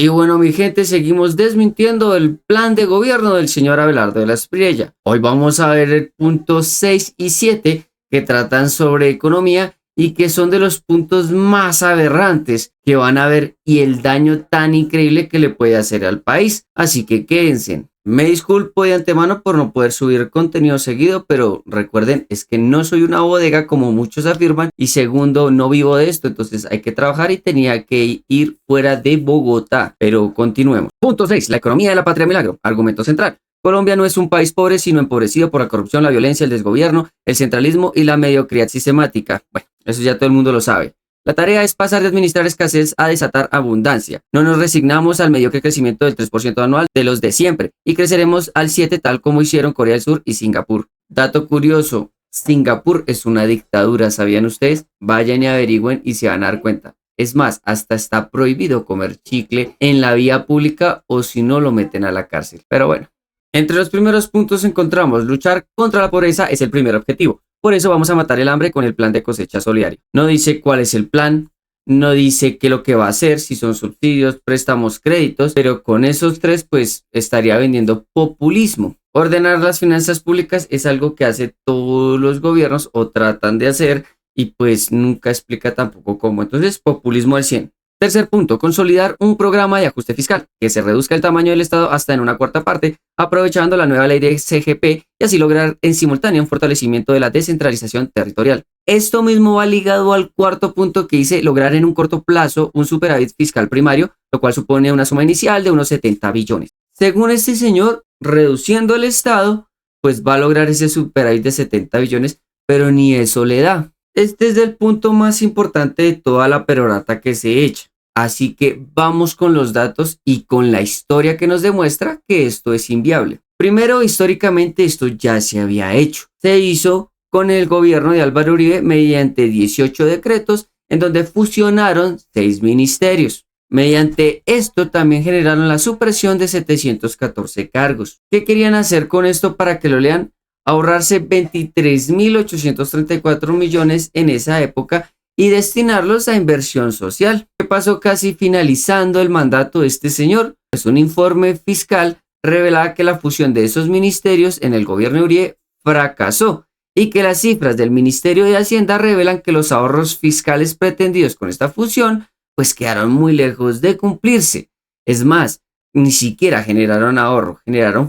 Y bueno, mi gente, seguimos desmintiendo el plan de gobierno del señor Abelardo de la Espriella. Hoy vamos a ver el punto 6 y 7 que tratan sobre economía y que son de los puntos más aberrantes que van a ver y el daño tan increíble que le puede hacer al país. Así que quédense. Me disculpo de antemano por no poder subir contenido seguido, pero recuerden, es que no soy una bodega como muchos afirman y segundo, no vivo de esto, entonces hay que trabajar y tenía que ir fuera de Bogotá. Pero continuemos. Punto 6. La economía de la patria milagro. Argumento central. Colombia no es un país pobre, sino empobrecido por la corrupción, la violencia, el desgobierno, el centralismo y la mediocridad sistemática. Bueno, eso ya todo el mundo lo sabe. La tarea es pasar de administrar escasez a desatar abundancia. No nos resignamos al mediocre crecimiento del 3% anual de los de siempre y creceremos al 7% tal como hicieron Corea del Sur y Singapur. Dato curioso, Singapur es una dictadura, ¿sabían ustedes? Vayan y averigüen y se van a dar cuenta. Es más, hasta está prohibido comer chicle en la vía pública o si no lo meten a la cárcel. Pero bueno, entre los primeros puntos encontramos luchar contra la pobreza es el primer objetivo. Por eso vamos a matar el hambre con el plan de cosecha solidario. No dice cuál es el plan, no dice qué es lo que va a hacer, si son subsidios, préstamos, créditos, pero con esos tres pues estaría vendiendo populismo. Ordenar las finanzas públicas es algo que hace todos los gobiernos o tratan de hacer y pues nunca explica tampoco cómo. Entonces, populismo al 100. Tercer punto, consolidar un programa de ajuste fiscal, que se reduzca el tamaño del Estado hasta en una cuarta parte, aprovechando la nueva ley de CGP y así lograr en simultáneo un fortalecimiento de la descentralización territorial. Esto mismo va ligado al cuarto punto que dice lograr en un corto plazo un superávit fiscal primario, lo cual supone una suma inicial de unos 70 billones. Según este señor, reduciendo el Estado, pues va a lograr ese superávit de 70 billones, pero ni eso le da. Este es el punto más importante de toda la perorata que se echa. Así que vamos con los datos y con la historia que nos demuestra que esto es inviable. Primero, históricamente esto ya se había hecho. Se hizo con el gobierno de Álvaro Uribe mediante 18 decretos en donde fusionaron 6 ministerios. Mediante esto también generaron la supresión de 714 cargos. ¿Qué querían hacer con esto para que lo lean? Ahorrarse 23.834 millones en esa época y destinarlos a inversión social. ¿Qué pasó casi finalizando el mandato de este señor? Pues un informe fiscal revelaba que la fusión de esos ministerios en el gobierno de Uribe fracasó y que las cifras del Ministerio de Hacienda revelan que los ahorros fiscales pretendidos con esta fusión pues quedaron muy lejos de cumplirse. Es más, ni siquiera generaron ahorro,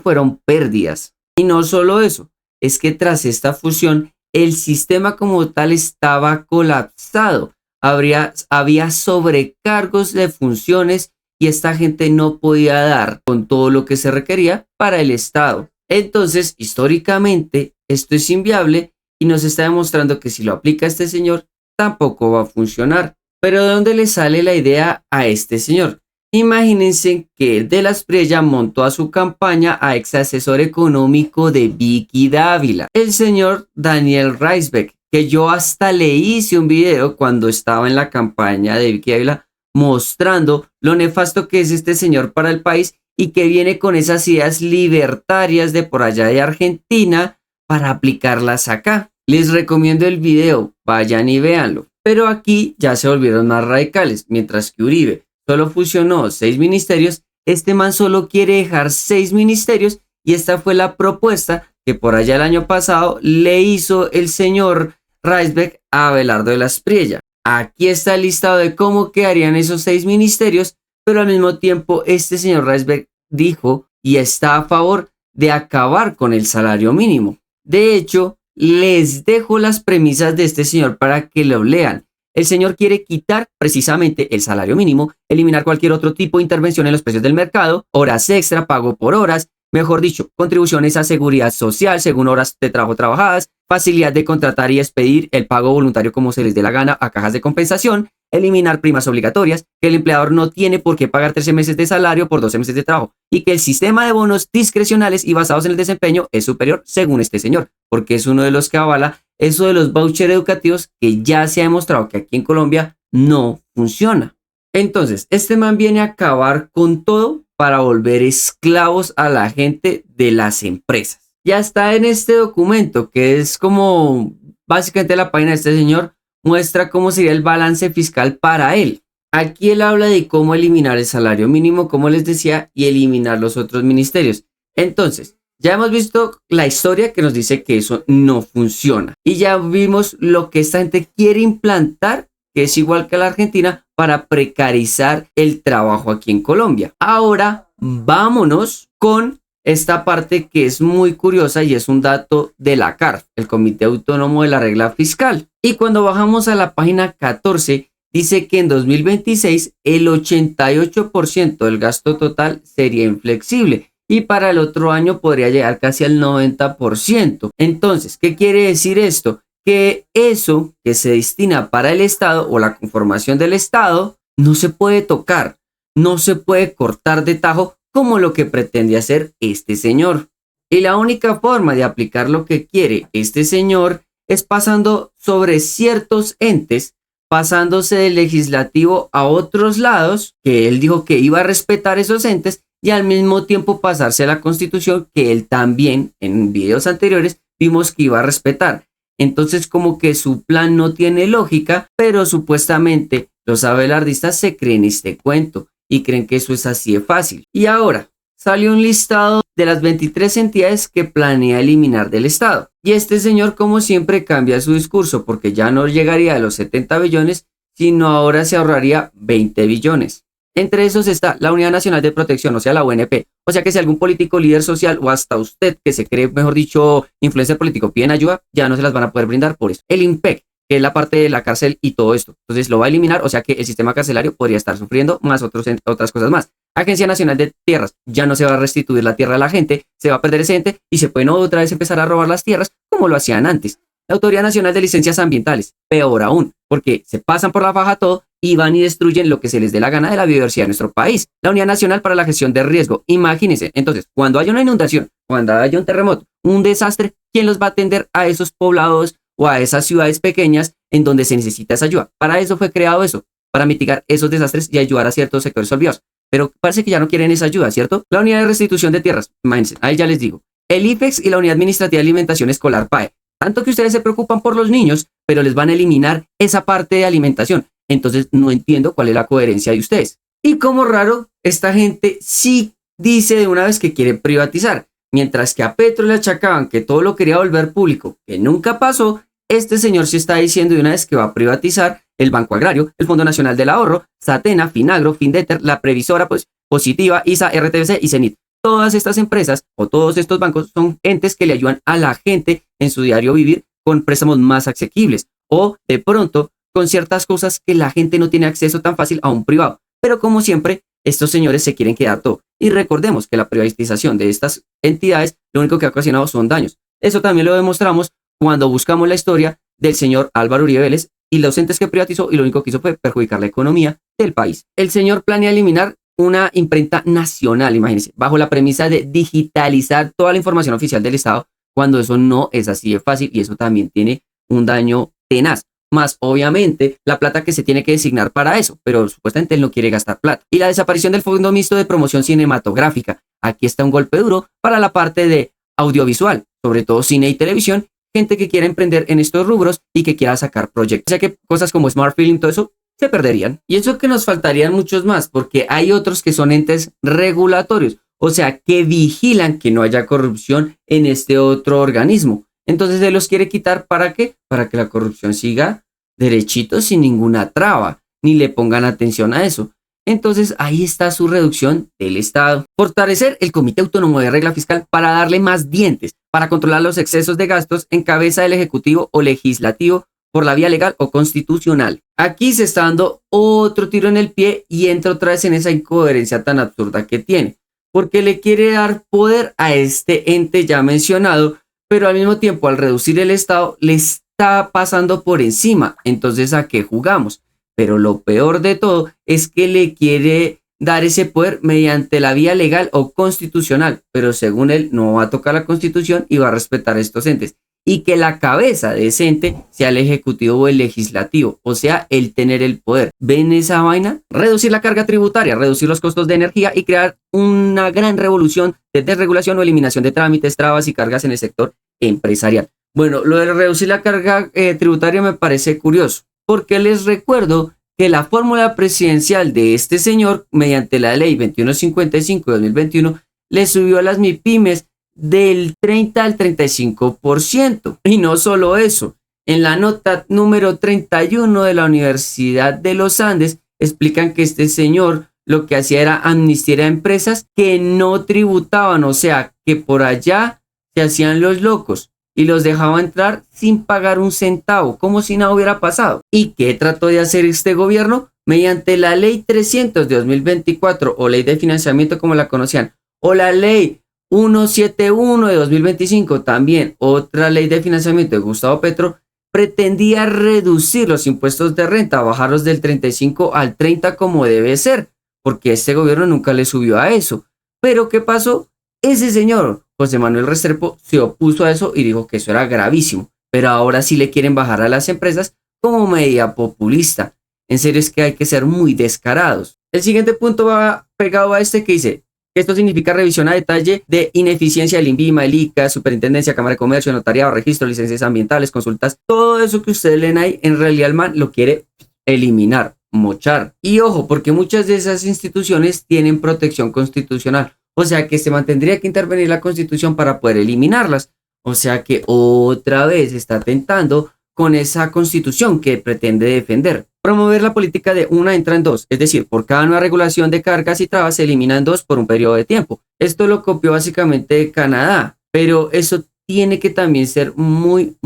fueron pérdidas. Y no solo eso, es que tras esta fusión el sistema como tal estaba colapsado. Había sobrecargos de funciones y esta gente no podía dar con todo lo que se requería para el Estado. Entonces, históricamente, esto es inviable y nos está demostrando que si lo aplica este señor, tampoco va a funcionar. Pero ¿de dónde le sale la idea a este señor? Imagínense que De la Espriella montó a su campaña a ex asesor económico de Vicky Dávila, el señor Daniel Ricebeck, que yo hasta le hice un video cuando estaba en la campaña de Vicky Dávila mostrando lo nefasto que es este señor para el país y que viene con esas ideas libertarias de por allá de Argentina para aplicarlas acá. Les recomiendo el video, vayan y véanlo. Pero aquí ya se volvieron más radicales, mientras que Uribe solo fusionó 6 ministerios, este man solo quiere dejar 6 ministerios y esta fue la propuesta que por allá el año pasado le hizo el señor Ricebeck a Abelardo de la Espriella. Aquí está el listado de cómo quedarían esos 6 ministerios, pero al mismo tiempo este señor Ricebeck dijo y está a favor de acabar con el salario mínimo. De hecho, les dejo las premisas de este señor para que lo lean. El señor quiere quitar precisamente el salario mínimo, eliminar cualquier otro tipo de intervención en los precios del mercado, horas extra, pago por horas, mejor dicho, contribuciones a seguridad social según horas de trabajo trabajadas, facilidad de contratar y expedir el pago voluntario como se les dé la gana a cajas de compensación, eliminar primas obligatorias, que el empleador no tiene por qué pagar 13 meses de salario por 12 meses de trabajo y que el sistema de bonos discrecionales y basados en el desempeño es superior según este señor, porque es uno de los que avala eso de los vouchers educativos que ya se ha demostrado que aquí en Colombia no funciona. Entonces, este man viene a acabar con todo para volver esclavos a la gente de las empresas. Ya está en este documento que es como básicamente la página de este señor muestra cómo sería el balance fiscal para él. Aquí él habla de cómo eliminar el salario mínimo, como les decía, y eliminar los otros ministerios. Entonces, ya hemos visto la historia que nos dice que eso no funciona. Y ya vimos lo que esta gente quiere implantar, que es igual que la Argentina, para precarizar el trabajo aquí en Colombia. Ahora, vámonos con esta parte que es muy curiosa y es un dato de la CARF, el Comité Autónomo de la Regla Fiscal. Y cuando bajamos a la página 14, dice que en 2026 el 88% del gasto total sería inflexible y para el otro año podría llegar casi al 90%. Entonces, ¿qué quiere decir esto? Que eso que se destina para el Estado o la conformación del Estado no se puede tocar, no se puede cortar de tajo como lo que pretende hacer este señor. Y la única forma de aplicar lo que quiere este señor es pasando sobre ciertos entes, pasándose del legislativo a otros lados, que él dijo que iba a respetar esos entes, y al mismo tiempo pasarse a la Constitución, que él también en videos anteriores vimos que iba a respetar. Entonces como que su plan no tiene lógica, pero supuestamente los abelardistas se creen este cuento y creen que eso es así de fácil. Y ahora salió un listado de las 23 entidades que planea eliminar del Estado. Y este señor, como siempre, cambia su discurso porque ya no llegaría a los 70 billones, sino ahora se ahorraría 20 billones. Entre esos está la Unidad Nacional de Protección, o sea, la UNP. O sea que si algún político, líder social o hasta usted que se cree, mejor dicho, influencer político, piden ayuda, ya no se las van a poder brindar por eso. El INPEC, que es la parte de la cárcel y todo esto. Entonces lo va a eliminar, o sea que el sistema carcelario podría estar sufriendo más otras cosas más. Agencia Nacional de Tierras, ya no se va a restituir la tierra a la gente, se va a perder ese ente y se pueden otra vez empezar a robar las tierras como lo hacían antes. La Autoridad Nacional de Licencias Ambientales, peor aún, porque se pasan por la faja todo y van y destruyen lo que se les dé la gana de la biodiversidad de nuestro país. La Unidad Nacional para la Gestión de Riesgo, imagínense, entonces, cuando haya una inundación, cuando haya un terremoto, un desastre, ¿quién los va a atender a esos poblados o a esas ciudades pequeñas en donde se necesita esa ayuda? Para eso fue creado eso, para mitigar esos desastres y ayudar a ciertos sectores olvidados. Pero parece que ya no quieren esa ayuda, ¿cierto? La Unidad de Restitución de Tierras, imagínense, ahí ya les digo. El IFEX y la Unidad Administrativa de Alimentación Escolar, PAE. Tanto que ustedes se preocupan por los niños, pero les van a eliminar esa parte de alimentación. Entonces no entiendo cuál es la coherencia de ustedes. Y como raro, esta gente sí dice de una vez que quiere privatizar. Mientras que a Petro le achacaban que todo lo quería volver público, que nunca pasó, este señor sí está diciendo de una vez que va a privatizar el Banco Agrario, el Fondo Nacional del Ahorro, Satena, Finagro, Findeter, la Previsora Positiva, ISA, RTBC y CENIT. Todas estas empresas o todos estos bancos son entes que le ayudan a la gente en su diario vivir con préstamos más asequibles o de pronto con ciertas cosas que la gente no tiene acceso tan fácil a un privado. Pero como siempre, estos señores se quieren quedar todo. Y recordemos que la privatización de estas entidades lo único que ha ocasionado son daños. Eso también lo demostramos cuando buscamos la historia del señor Álvaro Uribe Vélez y los entes que privatizó y lo único que hizo fue perjudicar la economía del país. El señor planea eliminar una imprenta nacional, imagínense, bajo la premisa de digitalizar toda la información oficial del Estado, cuando eso no es así de fácil y eso también tiene un daño tenaz. Más obviamente la plata que se tiene que designar para eso, pero supuestamente él no quiere gastar plata. Y la desaparición del Fondo Mixto de Promoción Cinematográfica. Aquí está un golpe duro para la parte de audiovisual, sobre todo cine y televisión, gente que quiera emprender en estos rubros y que quiera sacar proyectos. O sea que cosas como Smart Film, todo eso, se perderían. Y eso que nos faltarían muchos más, porque hay otros que son entes regulatorios, o sea, que vigilan que no haya corrupción en este otro organismo. Entonces se los quiere quitar, ¿para qué? Para que la corrupción siga derechito sin ninguna traba, ni le pongan atención a eso. Entonces ahí está su reducción del Estado. Fortalecer el Comité Autónomo de Regla Fiscal para darle más dientes, para controlar los excesos de gastos en cabeza del Ejecutivo o Legislativo por la vía legal o constitucional. Aquí se está dando otro tiro en el pie y entra otra vez en esa incoherencia tan absurda que tiene, porque le quiere dar poder a este ente ya mencionado, pero al mismo tiempo al reducir el Estado le está pasando por encima. Entonces, ¿a qué jugamos? Pero lo peor de todo es que le quiere dar ese poder mediante la vía legal o constitucional, pero según él no va a tocar la Constitución y va a respetar a estos entes. Y que la cabeza de ese ente sea el ejecutivo o el legislativo, o sea, el tener el poder. ¿Ven esa vaina? Reducir la carga tributaria, reducir los costos de energía y crear una gran revolución de desregulación o eliminación de trámites, trabas y cargas en el sector empresarial. Bueno, lo de reducir la carga tributaria me parece curioso, porque les recuerdo que la fórmula presidencial de este señor, mediante la ley 2155 de 2021, le subió a las MIPYMES del 30 al 35%. Y no solo eso, en la nota número 31 de la Universidad de los Andes explican que este señor lo que hacía era amnistiar a empresas que no tributaban, o sea, que por allá se hacían los locos y los dejaba entrar sin pagar un centavo, como si nada hubiera pasado. ¿Y qué trató de hacer este gobierno? Mediante la ley 300 de 2024 o ley de financiamiento como la conocían, o la ley 171 de 2025, también otra ley de financiamiento de Gustavo Petro, pretendía reducir los impuestos de renta, bajarlos del 35 al 30 como debe ser, porque este gobierno nunca le subió a eso. Pero ¿qué pasó? Ese señor, José Manuel Restrepo, se opuso a eso y dijo que eso era gravísimo, pero ahora sí le quieren bajar a las empresas como medida populista. En serio es que hay que ser muy descarados. El siguiente punto va pegado a este que dice: esto significa revisión a detalle de ineficiencia del INVIMA, el ICA, Superintendencia, Cámara de Comercio, Notariado, Registro, licencias ambientales, consultas. Todo eso que ustedes leen ahí, en realidad el man lo quiere eliminar, mochar. Y ojo, porque muchas de esas instituciones tienen protección constitucional. O sea que se mantendría que intervenir la Constitución para poder eliminarlas. O sea que otra vez está atentando con esa Constitución que pretende defender. Promover la política de una entra en dos, es decir, por cada nueva regulación de cargas y trabas se eliminan dos por un periodo de tiempo. Esto lo copió básicamente de Canadá, pero eso tiene que también ser muy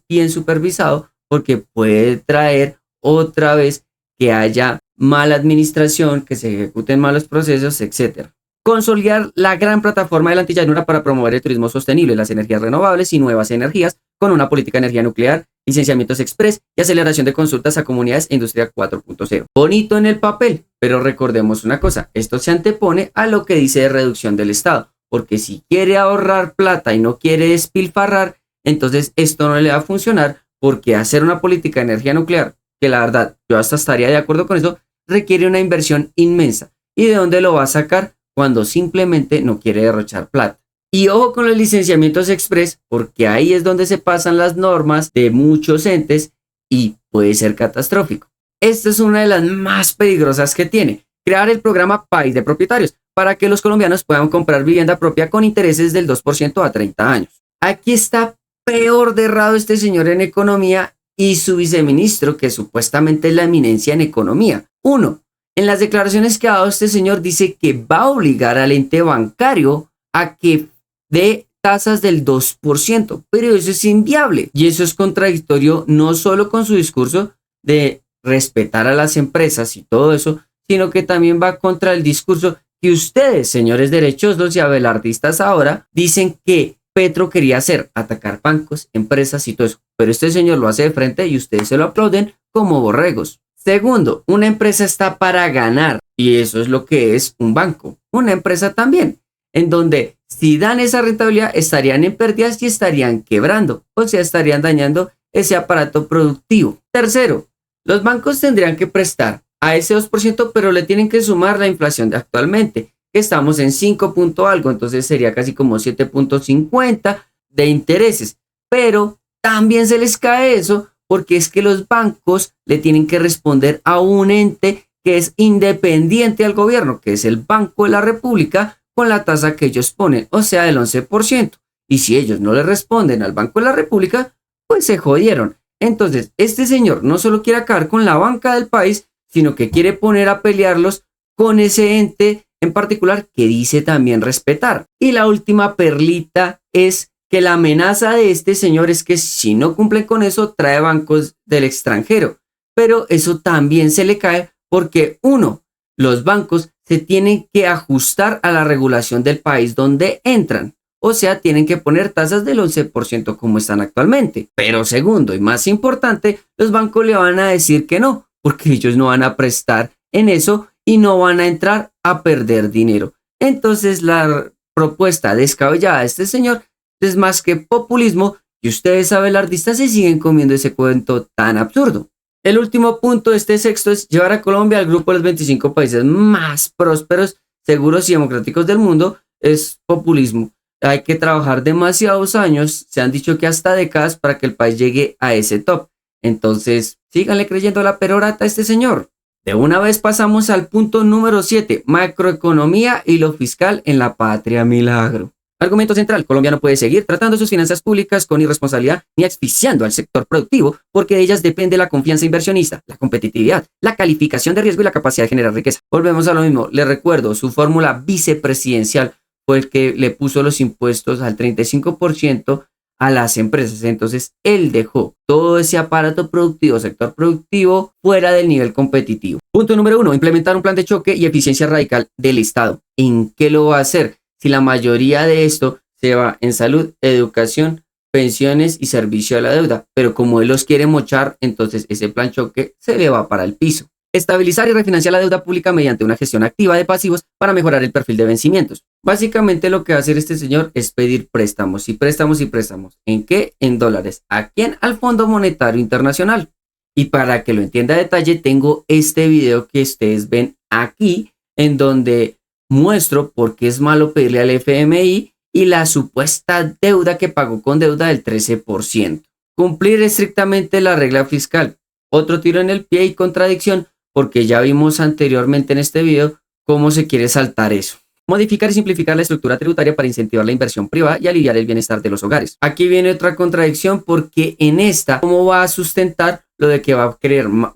bien supervisado porque puede traer otra vez que haya mala administración, que se ejecuten malos procesos, etc. Consolidar la gran plataforma de la antillanura para promover el turismo sostenible, las energías renovables y nuevas energías con una política de energía nuclear, licenciamientos express y aceleración de consultas a comunidades e industria 4.0. Bonito en el papel, pero recordemos una cosa, esto se antepone a lo que dice de reducción del Estado, porque si quiere ahorrar plata y no quiere despilfarrar, entonces esto no le va a funcionar, porque hacer una política de energía nuclear, que la verdad yo hasta estaría de acuerdo con eso, requiere una inversión inmensa. ¿Y de dónde lo va a sacar? Cuando simplemente no quiere derrochar plata. Y ojo con los licenciamientos express, porque ahí es donde se pasan las normas de muchos entes y puede ser catastrófico. Esta es una de las más peligrosas que tiene: crear el programa País de Propietarios para que los colombianos puedan comprar vivienda propia con intereses del 2% a 30 años. Aquí está peor de errado este señor en economía y su viceministro, que supuestamente es la eminencia en economía. 1. En las declaraciones que ha dado este señor dice que va a obligar al ente bancario a que dé tasas del 2%, pero eso es inviable y eso es contradictorio no solo con su discurso de respetar a las empresas y todo eso, sino que también va contra el discurso que ustedes, señores derechosos y abelardistas ahora, dicen que Petro quería hacer: atacar bancos, empresas y todo eso, pero este señor lo hace de frente y ustedes se lo aplauden como borregos. Segundo, una empresa está para ganar y eso es lo que es un banco. Una empresa también, en donde si dan esa rentabilidad estarían en pérdidas y estarían quebrando, o sea, estarían dañando ese aparato productivo. Tercero, los bancos tendrían que prestar a ese 2%, pero le tienen que sumar la inflación de actualmente, que estamos en 5 punto algo, entonces sería casi como 7.50 de intereses, pero también se les cae eso porque es que los bancos le tienen que responder a un ente que es independiente al gobierno, que es el Banco de la República, con la tasa que ellos ponen, o sea, del 11%. Y si ellos no le responden al Banco de la República, pues se jodieron. Entonces, este señor no solo quiere acabar con la banca del país, sino que quiere poner a pelearlos con ese ente en particular que dice también respetar. Y la última perlita es que la amenaza de este señor es que si no cumplen con eso, trae bancos del extranjero. Pero eso también se le cae porque, uno, los bancos se tienen que ajustar a la regulación del país donde entran. O sea, tienen que poner tasas del 11% como están actualmente. Pero segundo y más importante, los bancos le van a decir que no, porque ellos no van a prestar en eso y no van a entrar a perder dinero. Entonces la propuesta descabellada de este señor es más que populismo y ustedes abelardistas se siguen comiendo ese cuento tan absurdo. El último punto de este sexto es llevar a Colombia al grupo de los 25 países más prósperos, seguros y democráticos del mundo. Es populismo. Hay que trabajar demasiados años, se han dicho que hasta décadas, para que el país llegue a ese top. Entonces, síganle creyendo la perorata a este señor. De una vez pasamos al punto número 7, macroeconomía y lo fiscal en la patria milagro. Argumento central, Colombia no puede seguir tratando sus finanzas públicas con irresponsabilidad ni asfixiando al sector productivo porque de ellas depende la confianza inversionista, la competitividad, la calificación de riesgo y la capacidad de generar riqueza. Volvemos a lo mismo, les recuerdo, su fórmula vicepresidencial fue el que le puso los impuestos al 35% a las empresas. Entonces, él dejó todo ese aparato productivo, sector productivo, fuera del nivel competitivo. Punto número 1, implementar un plan de choque y eficiencia radical del Estado. ¿En qué lo va a hacer? Si la mayoría de esto se va en salud, educación, pensiones y servicio a la deuda. Pero como él los quiere mochar, entonces ese plan choque se le va para el piso. Estabilizar y refinanciar la deuda pública mediante una gestión activa de pasivos para mejorar el perfil de vencimientos. Básicamente lo que va a hacer este señor es pedir préstamos y préstamos y préstamos. ¿En qué? En dólares. ¿A quién? Al Fondo Monetario Internacional. Y para que lo entienda a detalle, tengo este video que ustedes ven aquí, en donde muestro por qué es malo pedirle al FMI y la supuesta deuda que pagó con deuda del 13%. Cumplir estrictamente la regla fiscal. Otro tiro en el pie y contradicción, porque ya vimos anteriormente en este video cómo se quiere saltar eso. Modificar y simplificar la estructura tributaria para incentivar la inversión privada y aliviar el bienestar de los hogares. Aquí viene otra contradicción porque en esta, ¿cómo va a sustentar lo de que va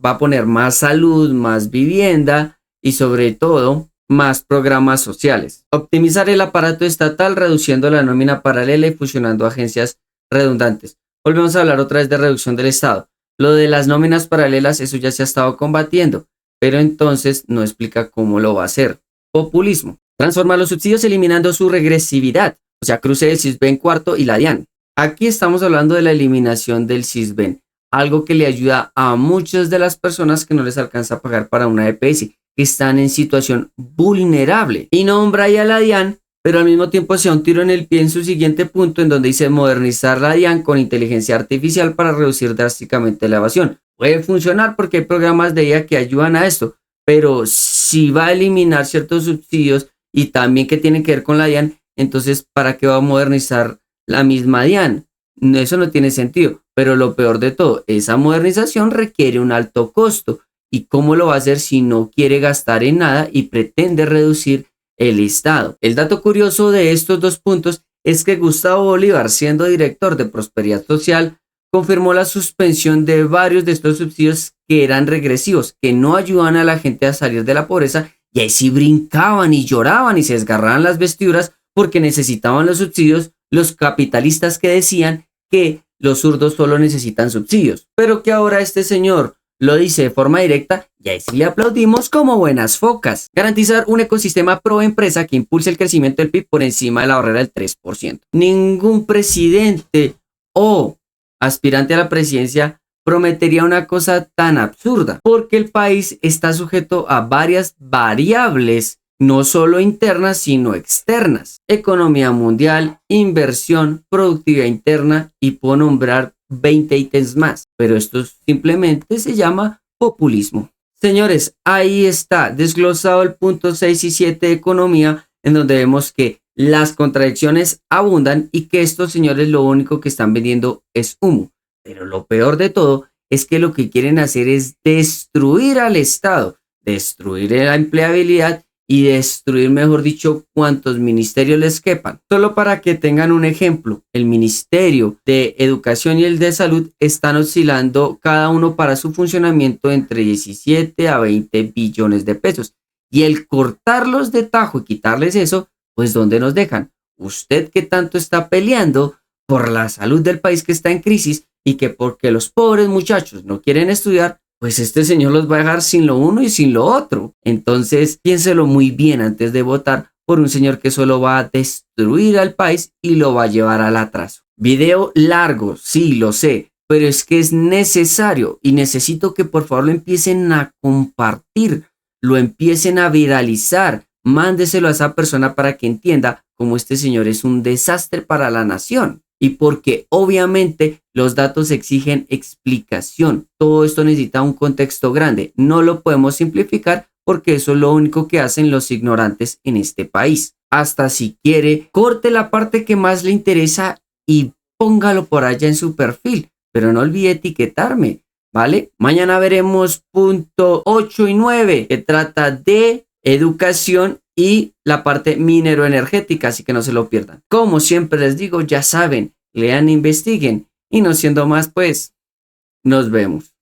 a poner más salud, más vivienda y sobre todo más programas sociales? Optimizar el aparato estatal reduciendo la nómina paralela y fusionando agencias redundantes. Volvemos a hablar otra vez de reducción del Estado. Lo de las nóminas paralelas, eso ya se ha estado combatiendo, pero entonces no explica cómo lo va a hacer. Populismo. Transformar los subsidios eliminando su regresividad, o sea, cruce del Sisbén cuarto y la DIAN. Aquí estamos hablando de la eliminación del Sisbén, algo que le ayuda a muchas de las personas que no les alcanza a pagar para una EPS, que están en situación vulnerable. Y nombra ahí a la DIAN, pero al mismo tiempo se da un tiro en el pie en su siguiente punto, en donde dice modernizar la DIAN con inteligencia artificial para reducir drásticamente la evasión. Puede funcionar porque hay programas de IA que ayudan a esto, pero si va a eliminar ciertos subsidios y también que tienen que ver con la DIAN, entonces ¿para qué va a modernizar la misma DIAN? Eso no tiene sentido, pero lo peor de todo, esa modernización requiere un alto costo. ¿Y cómo lo va a hacer si no quiere gastar en nada y pretende reducir el Estado? El dato curioso de estos dos puntos es que Gustavo Bolívar, siendo director de Prosperidad Social, confirmó la suspensión de varios de estos subsidios que eran regresivos, que no ayudaban a la gente a salir de la pobreza, y ahí sí brincaban y lloraban y se desgarraban las vestiduras porque necesitaban los subsidios los capitalistas que decían que los zurdos solo necesitan subsidios, pero que ahora este señor lo dice de forma directa y ahí sí le aplaudimos como buenas focas. Garantizar un ecosistema pro empresa que impulse el crecimiento del PIB por encima de la barrera del 3%. Ningún presidente o aspirante a la presidencia prometería una cosa tan absurda, porque el país está sujeto a varias variables, no solo internas, sino externas. Economía mundial, inversión, productividad interna y puedo nombrar 20 ítems más, pero esto simplemente se llama populismo. Señores, ahí está desglosado el punto 6 y 7 de economía, en donde vemos que las contradicciones abundan y que estos señores lo único que están vendiendo es humo. Pero lo peor de todo es que lo que quieren hacer es destruir al Estado, destruir la empleabilidad y destruir, mejor dicho, cuantos ministerios les quepan. Solo para que tengan un ejemplo, el Ministerio de Educación y el de Salud están oscilando cada uno para su funcionamiento entre 17 a 20 billones de pesos. Y el cortarlos de tajo y quitarles eso, pues ¿dónde nos dejan? Usted que tanto está peleando por la salud del país que está en crisis y que porque los pobres muchachos no quieren estudiar, pues este señor los va a dejar sin lo uno y sin lo otro. Entonces, piénselo muy bien antes de votar por un señor que solo va a destruir al país y lo va a llevar al atraso. Video largo, sí, lo sé, pero es que es necesario y necesito que por favor lo empiecen a compartir, lo empiecen a viralizar. Mándeselo a esa persona para que entienda cómo este señor es un desastre para la nación. Y porque obviamente los datos exigen explicación. Todo esto necesita un contexto grande. No lo podemos simplificar porque eso es lo único que hacen los ignorantes en este país. Hasta si quiere, corte la parte que más le interesa y póngalo por allá en su perfil. Pero no olvide etiquetarme, ¿vale? Mañana veremos punto 8 y 9, que trata de educación y la parte mineroenergética, así que no se lo pierdan. Como siempre les digo, ya saben, lean, investiguen y no siendo más, pues, nos vemos.